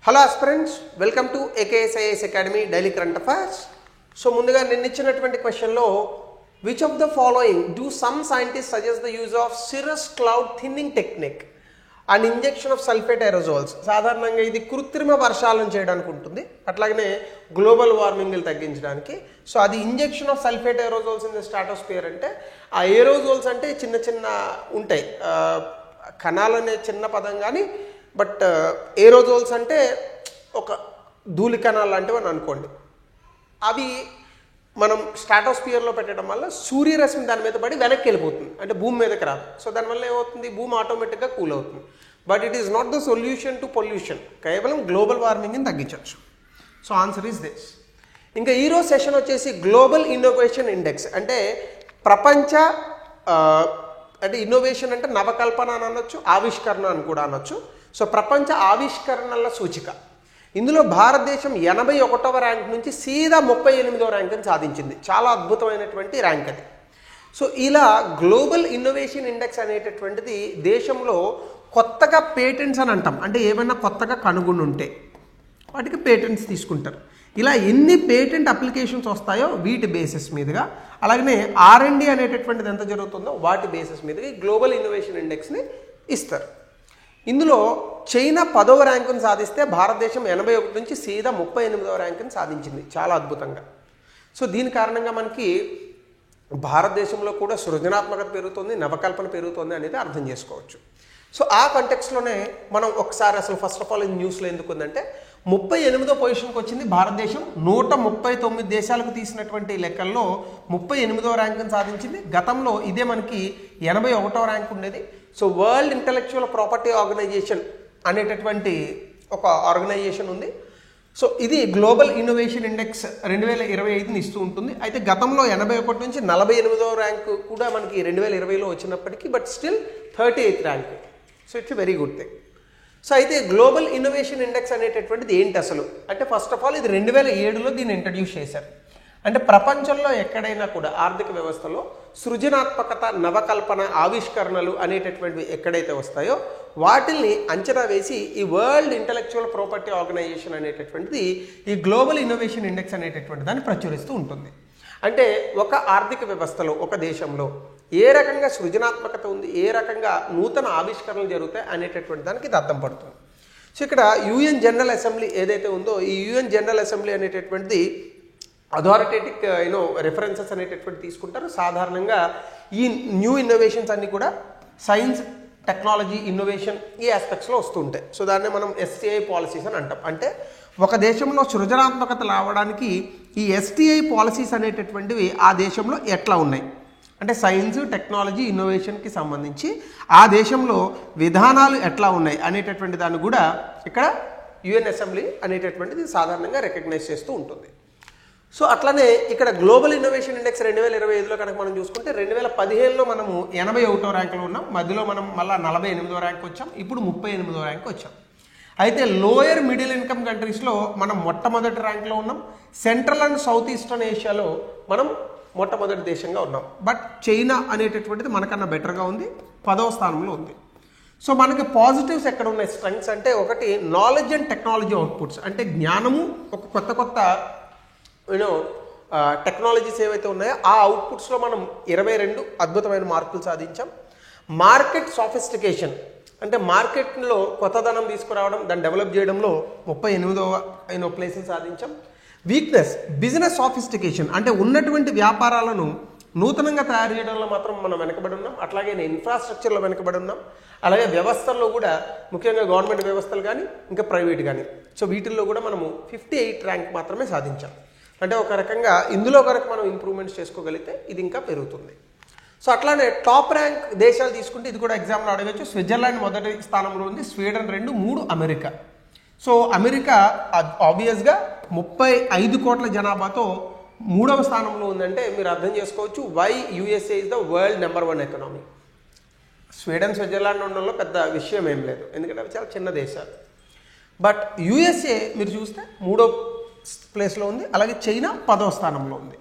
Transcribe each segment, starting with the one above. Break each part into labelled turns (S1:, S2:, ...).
S1: Hello aspirants, welcome to AKSIAS academy daily current affairs. So ముందుగా నిన్న ఇచ్చినటువంటి క్వశ్చన్లో which of the following do some scientist suggest the use of cirrus cloud thinning technique and injection of sulphate aerosols. సాధారణంగా ఇది కృత్రిమ వర్షాలను చేయడానికి ఉంటుంది, అట్లాగనే గ్లోబల్ వార్మింగ్ని తగ్గించడానికి. సో అది injection of sulphate aerosols in the stratosphere అంటే ఆ ఏరోజోల్స్ అంటే చిన్న చిన్న ఉంటాయి, కణాలు అనే చిన్న పదం కానీ, బట్ ఏరోజోల్స్ అంటే ఒక ధూళి కణాలు లాంటివి అని అనుకోండి. అవి మనం స్ట్రాటోస్ఫియర్లో పెట్టడం వల్ల సూర్యరశ్మి దాని మీద పడి వెనక్కి వెళ్ళిపోతుంది, అంటే భూమి మీదకి రాదు. సో దానివల్ల ఏమవుతుంది, భూమి ఆటోమేటిక్గా కూల్ అవుతుంది. But it is not the solution to pollution. కేవలం గ్లోబల్ వార్మింగ్ని తగ్గించవచ్చు. So answer is this. ఇంకా ఈరోజు సెషన్ వచ్చేసి గ్లోబల్ ఇన్నోవేషన్ ఇండెక్స్. అంటే ప్రపంచ అంటే ఇన్నోవేషన్ అంటే నవకల్పన అని అనొచ్చు, ఆవిష్కరణ అని కూడా అనొచ్చు. సో ప్రపంచ ఆవిష్కరణల సూచిక. ఇందులో భారతదేశం 81వ ర్యాంక్ నుంచి సీదా 38వ ర్యాంక్ని సాధించింది. చాలా అద్భుతమైనటువంటి ర్యాంక్ అది. సో ఇలా గ్లోబల్ ఇన్నోవేషన్ ఇండెక్స్ అనేటటువంటిది దేశంలో కొత్తగా పేటెంట్స్ అని అంటాం, అంటే ఏమైనా కొత్తగా కనుగొని ఉంటే వాటికి పేటెంట్స్ తీసుకుంటారు. ఇలా ఎన్ని పేటెంట్ అప్లికేషన్స్ వస్తాయో వీటి బేసిస్ మీదుగా, అలాగనే R&D అనేటటువంటిది ఎంత జరుగుతుందో వాటి బేసిస్ మీదుగా గ్లోబల్ ఇన్నోవేషన్ ఇండెక్స్ని ఇస్తారు. ఇందులో చైనా 10వ ర్యాంకును సాధిస్తే భారతదేశం 81 నుంచి సీదా 38వ ర్యాంకుని సాధించింది, చాలా అద్భుతంగా. సో దీని కారణంగా మనకి భారతదేశంలో కూడా సృజనాత్మకత పెరుగుతుంది, నవకల్పన పెరుగుతుంది అనేది అర్థం చేసుకోవచ్చు. సో ఆ కంటెక్స్లోనే మనం ఒకసారి అసలు ఫస్ట్ ఆఫ్ ఆల్ ఈ న్యూస్లో ఎందుకు ఉందంటే 38వ పొజిషన్కి వచ్చింది భారతదేశం. 139 దేశాలకు తీసినటువంటి లెక్కల్లో 38వ ర్యాంకుని సాధించింది. గతంలో ఇదే మనకి 81వ ర్యాంక్ ఉండేది. So world intellectual property organisation అనేటటువంటి ఒక ఆర్గనైజేషన్ ఉంది. సో ఇది గ్లోబల్ ఇన్నోవేషన్ ఇండెక్స్ 2025ని ఇస్తూ ఉంటుంది. అయితే గతంలో 81 నుంచి 48వ ర్యాంకు కూడా మనకి 2020లో వచ్చినప్పటికీ, but still 38th rank. So it's very good thing. So అయితే గ్లోబల్ ఇన్నోవేషన్ ఇండెక్స్ అనేటటువంటిది ఏంటి అసలు అంటే, ఫస్ట్ ఆఫ్ ఆల్ ఇది 2007లో దీన్ని ఇంట్రడ్యూస్ చేశారు. అంటే ప్రపంచంలో ఎక్కడైనా కూడా ఆర్థిక వ్యవస్థలో సృజనాత్మకత, నవకల్పన, ఆవిష్కరణలు అనేటటువంటివి ఎక్కడైతే వస్తాయో వాటిల్ని అంచనా వేసి ఈ వరల్డ్ ఇంటలెక్చువల్ ప్రాపర్టీ ఆర్గనైజేషన్ అనేటటువంటిది ఈ గ్లోబల్ ఇన్నోవేషన్ ఇండెక్స్ అనేటటువంటి దాన్ని ప్రచురిస్తూ ఉంటుంది. అంటే ఒక ఆర్థిక వ్యవస్థలో, ఒక దేశంలో ఏ రకంగా సృజనాత్మకత ఉంది, ఏ రకంగా నూతన ఆవిష్కరణలు జరుగుతాయి అనేటటువంటి దానికి ఇది అర్థం పడుతుంది. సో ఇక్కడ UN జనరల్ అసెంబ్లీ ఏదైతే ఉందో, ఈ UN జనరల్ అసెంబ్లీ అనేటటువంటిది అథారిటేటిక్ రెఫరెన్సెస్ అనేటటువంటి తీసుకుంటారు. సాధారణంగా ఈ న్యూ ఇన్నోవేషన్స్ అన్నీ కూడా సైన్స్, టెక్నాలజీ, ఇన్నోవేషన్ ఈ ఆస్పెక్ట్స్లో వస్తూ ఉంటాయి. సో దాన్ని మనం STI పాలసీస్ అని అంటాం. అంటే ఒక దేశంలో సృజనాత్మకత రావడానికి ఈ STI పాలసీస్ అనేటటువంటివి ఆ దేశంలో ఎట్లా ఉన్నాయి అంటే సైన్స్, టెక్నాలజీ, ఇన్నోవేషన్కి సంబంధించి ఆ దేశంలో విధానాలు ఎట్లా ఉన్నాయి అనేటటువంటి దాన్ని కూడా ఇక్కడ UN అసెంబ్లీ అనేటటువంటిది సాధారణంగా రికగ్నైజ్ చేస్తూ ఉంటుంది. సో అట్లనే ఇక్కడ గ్లోబల్ ఇన్నోవేషన్ ఇండెక్స్ 2025లో కనుక మనం చూసుకుంటే 2017లో మనము 81వ ర్యాంకులో ఉన్నాం. మధ్యలో మనం మళ్ళీ 48వ ర్యాంక్ వచ్చాం, ఇప్పుడు 38వ ర్యాంక్ వచ్చాం. అయితే లోయర్ మిడిల్ ఇన్కమ్ కంట్రీస్లో మనం మొట్టమొదటి ర్యాంక్లో ఉన్నాం. సెంట్రల్ అండ్ సౌత్ ఈస్టర్న్ ఏషియాలో మనం మొట్టమొదటి దేశంగా ఉన్నాం. బట్ చైనా అనేటటువంటిది మనకన్నా బెటర్గా ఉంది, 10వ స్థానంలో ఉంది. సో మనకి పాజిటివ్స్ ఎక్కడ ఉన్నాయి, స్ట్రెంగ్స్ అంటే ఒకటి నాలెడ్జ్ అండ్ టెక్నాలజీ అవుట్పుట్స్, అంటే జ్ఞానము, ఒక కొత్త కొత్త టెక్నాలజీస్ ఏవైతే ఉన్నాయో ఆ అవుట్పుట్స్లో మనం 22 అద్భుతమైన మార్కులు సాధించాం. మార్కెట్ సాఫిస్టికేషన్ అంటే మార్కెట్లో కొత్తదనం తీసుకురావడం, దాన్ని డెవలప్ చేయడంలో 38వ ప్లేస్ని సాధించాం. వీక్నెస్ బిజినెస్ సాఫిస్టికేషన్ అంటే ఉన్నటువంటి వ్యాపారాలను నూతనంగా తయారు చేయడంలో మాత్రం మనం వెనకబడి ఉన్నాం. అట్లాగే ఇన్ఫ్రాస్ట్రక్చర్లో వెనకబడి ఉన్నాం. అలాగే వ్యవస్థల్లో కూడా, ముఖ్యంగా గవర్నమెంట్ వ్యవస్థలు కానీ ఇంకా ప్రైవేట్ కానీ, సో వీటిల్లో కూడా మనము 58 ర్యాంక్ మాత్రమే సాధించాం. అంటే ఒక రకంగా ఇందులో కనుక మనం ఇంప్రూవ్మెంట్స్ చేసుకోగలిగితే ఇది ఇంకా పెరుగుతుంది. సో అట్లానే టాప్ ర్యాంక్ దేశాలు తీసుకుంటే ఇది కూడా ఎగ్జామ్లో అడగచ్చు. స్విట్జర్లాండ్ మొదటి స్థానంలో ఉంది, స్వీడన్ 2, 3 అమెరికా. సో అమెరికా ఆబ్వియస్గా 35 కోట్ల జనాభాతో 3వ స్థానంలో ఉందంటే మీరు అర్థం చేసుకోవచ్చు why USA is the world number 1 economy. Sweden, Switzerland ఉండడంలో పెద్ద విషయం ఏం లేదు, ఎందుకంటే అవి చాలా చిన్న దేశాలు. బట్ USA మీరు చూస్తే 3వ ప్లేస్లో ఉంది. అలాగే చైనా 10వ స్థానంలో ఉంది.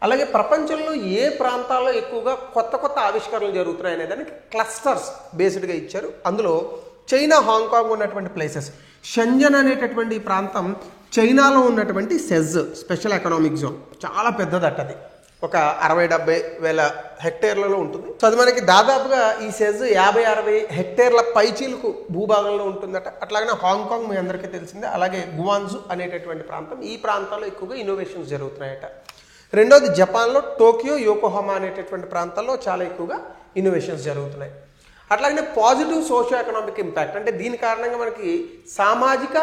S1: అలాగే ప్రపంచంలో ఏ ప్రాంతాల్లో ఎక్కువగా కొత్త కొత్త ఆవిష్కరణలు జరుగుతున్నాయి అనే దానికి క్లస్టర్స్ బేస్డ్గా ఇచ్చారు. అందులో చైనా, హాంకాంగ్ ఉన్నటువంటి ప్లేసెస్. షెంజన్ అనేటటువంటి ప్రాంతం చైనాలో ఉన్నటువంటి సెజ్ స్పెషల్ ఎకనామిక్ జోన్, చాలా పెద్దదట అది, ఒక 60-70 వేల హెక్టేర్లలో ఉంటుంది. సో అది మనకి దాదాపుగా ఈ సెజ్ 50-60 హెక్టేర్ల పైచీలకు భూభాగంలో ఉంటుందట. అట్లాగే హాంకాంగ్ మీ అందరికీ తెలిసిందే, అలాగే గువాన్జు అనేటటువంటి ప్రాంతం, ఈ ప్రాంతాల్లో ఎక్కువగా ఇన్నోవేషన్స్ జరుగుతున్నాయట. రెండోది జపాన్లో టోక్యో, యోకోహామా అనేటటువంటి ప్రాంతాల్లో చాలా ఎక్కువగా ఇన్నోవేషన్స్ జరుగుతున్నాయి. అట్లాగే పాజిటివ్ సోషియో ఎకనామిక్ ఇంపాక్ట్, అంటే దీని కారణంగా మనకి సామాజిక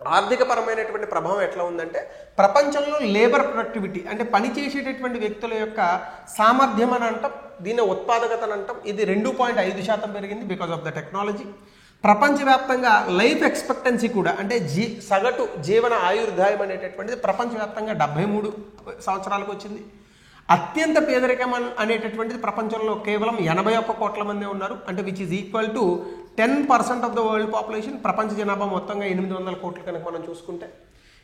S1: ఆర్థికపరమైనటువంటి ప్రభావం ఎట్లా ఉందంటే, ప్రపంచంలో లేబర్ ప్రొడక్టివిటీ అంటే పని చేసేటటువంటి వ్యక్తుల యొక్క సామర్థ్యం అని అంటాం, దీని ఉత్పాదకత అని అంటాం, ఇది 2.5% పెరిగింది బికాజ్ ఆఫ్ ద టెక్నాలజీ. ప్రపంచవ్యాప్తంగా లైఫ్ ఎక్స్పెక్టెన్సీ కూడా అంటే సగటు జీవన ఆయుర్దాయం అనేటటువంటిది ప్రపంచవ్యాప్తంగా 73 సంవత్సరాలకు వచ్చింది. అత్యంత పేదరికం అనేటటువంటిది ప్రపంచంలో కేవలం 81 కోట్ల మంది ఉన్నారు, అంటే which is equal to 10% of the world population. ప్రపంచ జనాభా మొత్తంగా 800 కోట్లు కనుక మనం చూసుకుంటే,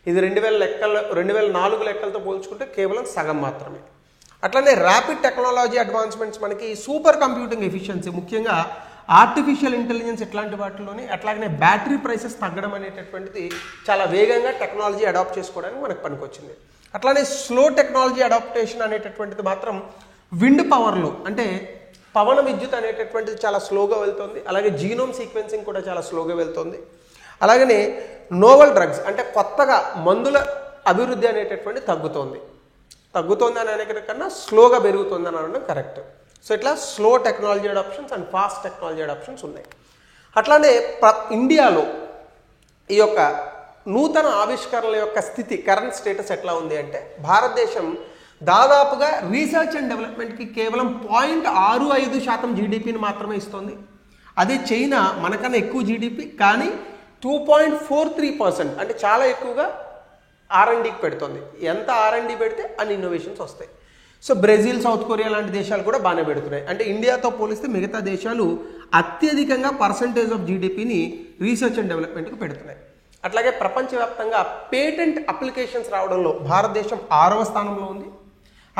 S1: ఇది 2004 లెక్కలతో పోల్చుకుంటే కేవలం సగం మాత్రమే. అట్లనే ర్యాపిడ్ టెక్నాలజీ అడ్వాన్స్మెంట్స్, మనకి సూపర్ కంప్యూటింగ్ ఎఫిషియన్సీ, ముఖ్యంగా ఆర్టిఫిషియల్ ఇంటెలిజెన్స్ ఇట్లాంటి వాటిలోని, అట్లాగనే బ్యాటరీ ప్రైసెస్ తగ్గడం అనేటటువంటిది చాలా వేగంగా టెక్నాలజీ అడాప్ట్ చేసుకోవడానికి మనకు పనికొచ్చింది. అట్లానే స్లో టెక్నాలజీ అడాప్టేషన్ అనేటటువంటిది మాత్రం విండ్ పవర్లో, అంటే పవన విద్యుత్ అనేటటువంటిది చాలా స్లోగా వెళ్తుంది. అలాగే జీనోమ్ సీక్వెన్సింగ్ కూడా చాలా స్లోగా వెళ్తుంది. అలాగనే నోవెల్ డ్రగ్స్, అంటే కొత్తగా మందుల అభివృద్ధి అనేటటువంటి తగ్గుతోంది అని అనే కన్నా స్లోగా పెరుగుతుంది అని అనడం కరెక్ట్. సో ఇట్లా slow technology adoptions and fast technology adoptions ఉన్నాయి. అట్లానే ఇండియాలో ఈ యొక్క నూతన ఆవిష్కరణల యొక్క స్థితి, కరెంట్ స్టేటస్ ఎట్లా ఉంది అంటే, భారతదేశం దాదాపుగా రీసెర్చ్ అండ్ డెవలప్మెంట్కి కేవలం 0.65% జీడిపిని మాత్రమే ఇస్తుంది. అదే చైనా మనకన్నా ఎక్కువ జీడిపి, కానీ 2.43%, అంటే చాలా ఎక్కువగా R&Dకి పెడుతుంది. ఎంత R&D పెడితే అన్ని ఇన్నోవేషన్స్ వస్తాయి. సో బ్రెజిల్, సౌత్ కొరియా లాంటి దేశాలు కూడా బాగానే పెడుతున్నాయి. అంటే ఇండియాతో పోలిస్తే మిగతా దేశాలు అత్యధికంగా పర్సంటేజ్ ఆఫ్ జీడిపిని రీసెర్చ్ అండ్ డెవలప్మెంట్కి పెడుతున్నాయి. అట్లాగే ప్రపంచవ్యాప్తంగా పేటెంట్ అప్లికేషన్స్ రావడంలో భారతదేశం 6వ స్థానంలో ఉంది.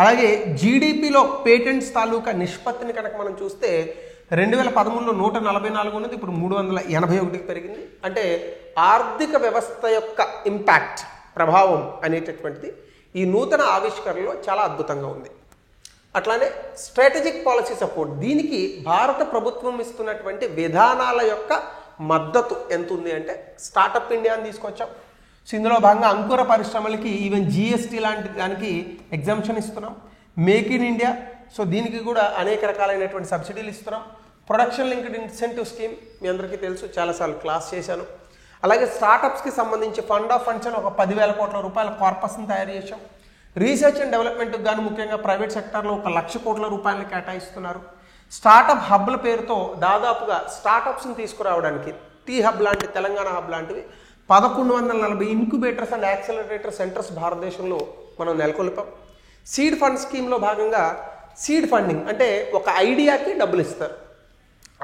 S1: అలాగే జీడిపిలో పేటెంట్స్ తాలూకా నిష్పత్తిని కనుక మనం చూస్తే 2013లో 144 ఉన్నది, ఇప్పుడు 381కి పెరిగింది. అంటే ఆర్థిక వ్యవస్థ యొక్క ఇంపాక్ట్, ప్రభావం అనేటటువంటిది ఈ నూతన ఆవిష్కరణలో చాలా అద్భుతంగా ఉంది. అట్లానే స్ట్రాటజిక్ పాలసీ సపోర్ట్, దీనికి భారత ప్రభుత్వం ఇస్తున్నటువంటి విధానాల యొక్క మద్దతు ఎంత ఉంది అంటే, స్టార్టప్ ఇండియాని తీసుకొచ్చాం. సో ఇందులో భాగంగా అంకుర పరిశ్రమలకి ఈవెన్ జిఎస్టీ లాంటి దానికి ఎగ్జామ్షన్ ఇస్తున్నాం. మేక్ ఇన్ ఇండియా, సో దీనికి కూడా అనేక రకాలైనటువంటి సబ్సిడీలు ఇస్తున్నాం. ప్రొడక్షన్ లింక్డ్ ఇన్సెంటివ్ స్కీమ్ మీ అందరికీ తెలుసు, చాలాసార్లు క్లాస్ చేశాను. అలాగే స్టార్టప్స్కి సంబంధించి ఫండ్ ఆఫ్ ఫండ్స్ అని ఒక 10,000 కోట్ల రూపాయల కార్పస్ని తయారు చేశాం. రీసెర్చ్ అండ్ డెవలప్మెంట్కి గాను ముఖ్యంగా ప్రైవేట్ సెక్టార్లో 1,00,000 కోట్ల రూపాయలు కేటాయిస్తున్నారు. స్టార్టప్ హబ్ల పేరుతో దాదాపుగా స్టార్టప్స్ని తీసుకురావడానికి టీ హబ్ లాంటి, తెలంగాణ హబ్ లాంటివి 1140 ఇంక్యుబేటర్స్ అండ్ యాక్సలరేటర్ సెంటర్స్ భారతదేశంలో మనం నెలకొల్పాం. సీడ్ ఫండ్ స్కీమ్లో భాగంగా సీడ్ ఫండింగ్, అంటే ఒక ఐడియాకి డబ్బులు ఇస్తారు,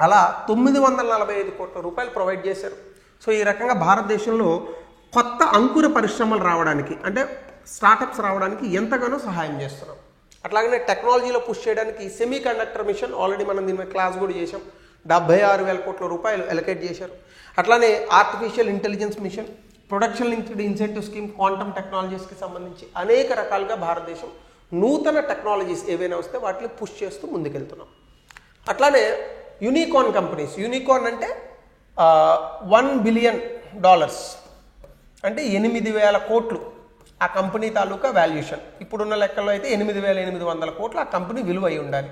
S1: అలా 945 కోట్ల రూపాయలు ప్రొవైడ్ చేశారు. సో ఈ రకంగా భారతదేశంలో కొత్త అంకుర పరిశ్రమలు రావడానికి, అంటే స్టార్టప్స్ రావడానికి ఎంతగానో సహాయం చేస్తున్నాం. అట్లాగనే టెక్నాలజీలో పుష్ చేయడానికి సెమీ కండక్టర్ మిషన్, ఆల్రెడీ మనం దీని మీద క్లాస్ కూడా చేసాం, 76,000 కోట్ల రూపాయలు ఎలకేట్ చేశారు. అట్లానే artificial intelligence mission, production linked incentive scheme, quantum టెక్నాలజీస్కి సంబంధించి అనేక రకాలుగా భారతదేశం నూతన టెక్నాలజీస్ ఏవైనా వస్తే వాటిని పుష్ చేస్తూ ముందుకెళ్తున్నాం. అట్లానే యూనికార్న్ కంపెనీస్, యూనికార్న్ అంటే $1 బిలియన్, అంటే 8,000 కోట్లు ఆ కంపెనీ తాలూకా వాల్యుయేషన్. ఇప్పుడున్న లెక్కల్లో అయితే 8,800 కోట్లు ఆ కంపెనీ విలువ అయి ఉండాలి.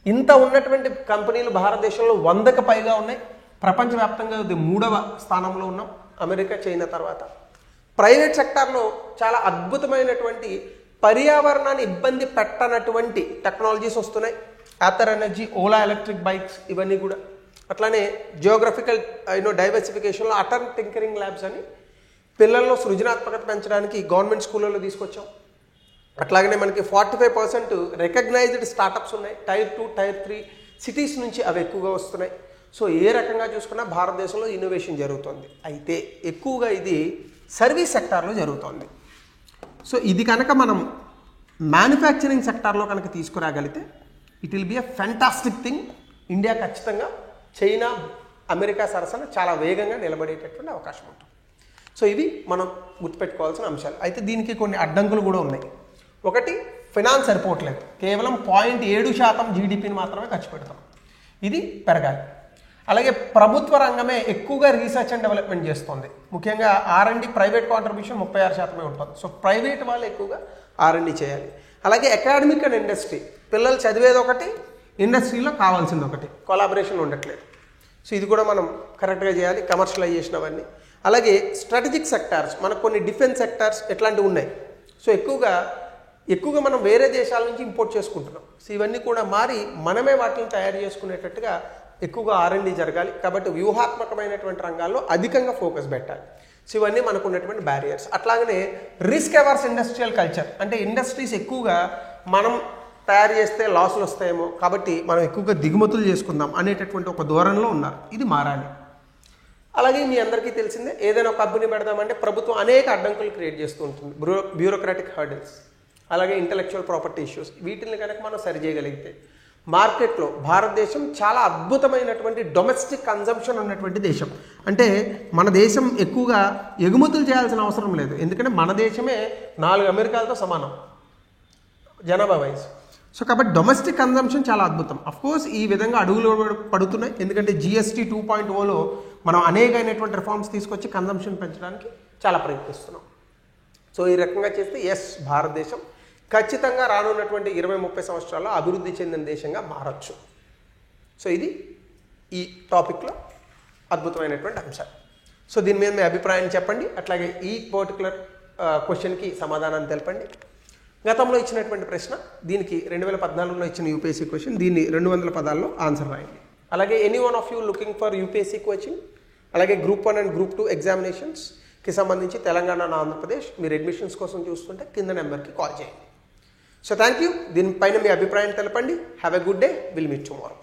S1: ఇంత ఉన్నటువంటి కంపెనీలు భారతదేశంలో 100కి పైగా ఉన్నాయి. ప్రపంచవ్యాప్తంగా ఇది 3వ స్థానంలో ఉన్నాం, అమెరికా, చైనా తర్వాత. ప్రైవేట్ సెక్టార్లో చాలా అద్భుతమైనటువంటి పర్యావరణాన్ని ఇబ్బంది పెట్టనటువంటి టెక్నాలజీస్ వస్తున్నాయి. Ather energy, Ola electric bikes, ఇవన్నీ కూడా. అట్లానే జియోగ్రఫికల్ డైవర్సిఫికేషన్లో అటల్ టింకరింగ్ ల్యాబ్స్ అని పిల్లల్లో సృజనాత్మకత పెంచడానికి గవర్నమెంట్ స్కూళ్ళలో తీసుకొచ్చాం. అట్లాగనే మనకి 45% రికగ్నైజ్డ్ స్టార్టప్స్ ఉన్నాయి. టైర్ 2, టైర్ 3 సిటీస్ నుంచి అవి ఎక్కువగా వస్తున్నాయి. సో ఏ రకంగా చూసుకున్నా భారతదేశంలో ఇన్నోవేషన్ జరుగుతుంది. అయితే ఎక్కువగా ఇది సర్వీస్ సెక్టార్లో జరుగుతుంది. సో ఇది కనుక మనం మ్యానుఫ్యాక్చరింగ్ సెక్టార్లో కనుక తీసుకురాగలిగితే it will be a fantastic thing. India ఖచ్చితంగా చైనా అమెరికా సరసన చాలా వేగంగా నిలబడేటటువంటి అవకాశం ఉంటుంది. సో ఇవి మనం గుర్తుపెట్టుకోవాల్సిన అంశాలు. అయితే దీనికి కొన్ని అడ్డంకులు కూడా ఉన్నాయి. ఒకటి, ఫైనాన్స్ సరిపోవట్లేదు, కేవలం 0.7% జీడిపిని మాత్రమే ఖర్చు పెడతాం, ఇది పెరగాలి. అలాగే ప్రభుత్వ రంగమే ఎక్కువగా రీసెర్చ్ అండ్ డెవలప్మెంట్ చేస్తుంది, ముఖ్యంగా R&D ప్రైవేట్ కాంట్రిబ్యూషన్ 36% ఉంటుంది. సో ప్రైవేట్ వాళ్ళు ఎక్కువగా R&D చేయాలి. అలాగే అకాడమిక్ అండ్ ఇండస్ట్రీ, పిల్లలు చదివేది ఒకటి, ఇండస్ట్రీలో కావాల్సింది ఒకటి, కొలాబరేషన్ ఉండట్లేదు. సో ఇది కూడా మనం కరెక్ట్గా చేయాలి, కమర్షియలైజేషన్ అవన్నీ. అలాగే స్ట్రాటజిక్ సెక్టార్స్, మనకు కొన్ని డిఫెన్స్ సెక్టార్స్ ఎట్లాంటివి ఉన్నాయి. సో ఎక్కువగా మనం వేరే దేశాల నుంచి ఇంపోర్ట్ చేసుకుంటున్నాం. సో ఇవన్నీ కూడా మారి మనమే వాటిని తయారు చేసుకునేటట్టుగా ఎక్కువగా R&D జరగాలి. కాబట్టి వ్యూహాత్మకమైనటువంటి రంగాల్లో అధికంగా ఫోకస్ పెట్టాలి. సో ఇవన్నీ మనకు ఉన్నటువంటి బ్యారియర్స్. అట్లాగనే రిస్క్ అవర్స్ ఇండస్ట్రియల్ కల్చర్, అంటే ఇండస్ట్రీస్ ఎక్కువగా మనం తయారు చేస్తే లాసులు వస్తాయేమో, కాబట్టి మనం ఎక్కువగా దిగుమతులు చేసుకుందాం అనేటటువంటి ఒక ధోరణిలో ఉన్నారు, ఇది మారాలి. అలాగే మీ అందరికీ తెలిసిందే, ఏదైనా ఒక కంపెనీ పెడదామంటే ప్రభుత్వం అనేక అడ్డంకులు క్రియేట్ చేస్తూ ఉంటుంది, బ్యూరోక్రాటిక్ హర్డిల్స్, అలాగే ఇంటలెక్చువల్ ప్రాపర్టీ ఇష్యూస్. వీటిని కనుక మనం సరి చేయగలిగితే మార్కెట్లో భారతదేశం చాలా అద్భుతమైనటువంటి డొమెస్టిక్ కన్జంప్షన్ ఉన్నటువంటి దేశం. అంటే మన దేశం ఎక్కువగా ఎగుమతులు చేయాల్సిన అవసరం లేదు, ఎందుకంటే మన దేశమే 4 అమెరికాలతో సమానం జనాభా వైజ్. సో కాబట్టి డొమెస్టిక్ కన్జంప్షన్ చాలా అద్భుతం. అఫ్కోర్స్ ఈ విధంగా అడుగులు పడుతున్నాయి, ఎందుకంటే GST 2.0లో మనం అనేకమైనటువంటి రిఫార్మ్స్ తీసుకొచ్చి కన్జంప్షన్ పెంచడానికి చాలా ప్రయత్నిస్తున్నాం. సో ఈ రకంగా చేస్తే భారతదేశం ఖచ్చితంగా రానున్నటువంటి 20-30 సంవత్సరాల్లో అభివృద్ధి చెందిన దేశంగా మారచ్చు. సో ఇది ఈ టాపిక్లో అద్భుతమైనటువంటి అంశాలు. సో దీని మీద మీ అభిప్రాయాన్ని చెప్పండి. అట్లాగే ఈ పర్టికులర్ క్వశ్చన్కి సమాధానాన్ని తెలపండి. గతంలో ఇచ్చినటువంటి ప్రశ్న, దీనికి 2014లో ఇచ్చిన UPSC క్వశ్చన్, దీన్ని 200 పదాల్లో ఆన్సర్ రాయండి. అలాగే any one of you looking for UPSC coaching, అలాగే Group 1 and Group 2 ఎగ్జామినేషన్స్కి సంబంధించి తెలంగాణ, ఆంధ్రప్రదేశ్ మీరు అడ్మిషన్స్ కోసం చూస్తుంటే కింద నెంబర్కి కాల్ చేయండి. So thank you. దీనిపైన మీ అభిప్రాయం తెలపండి. Have a good day. Will meet tomorrow.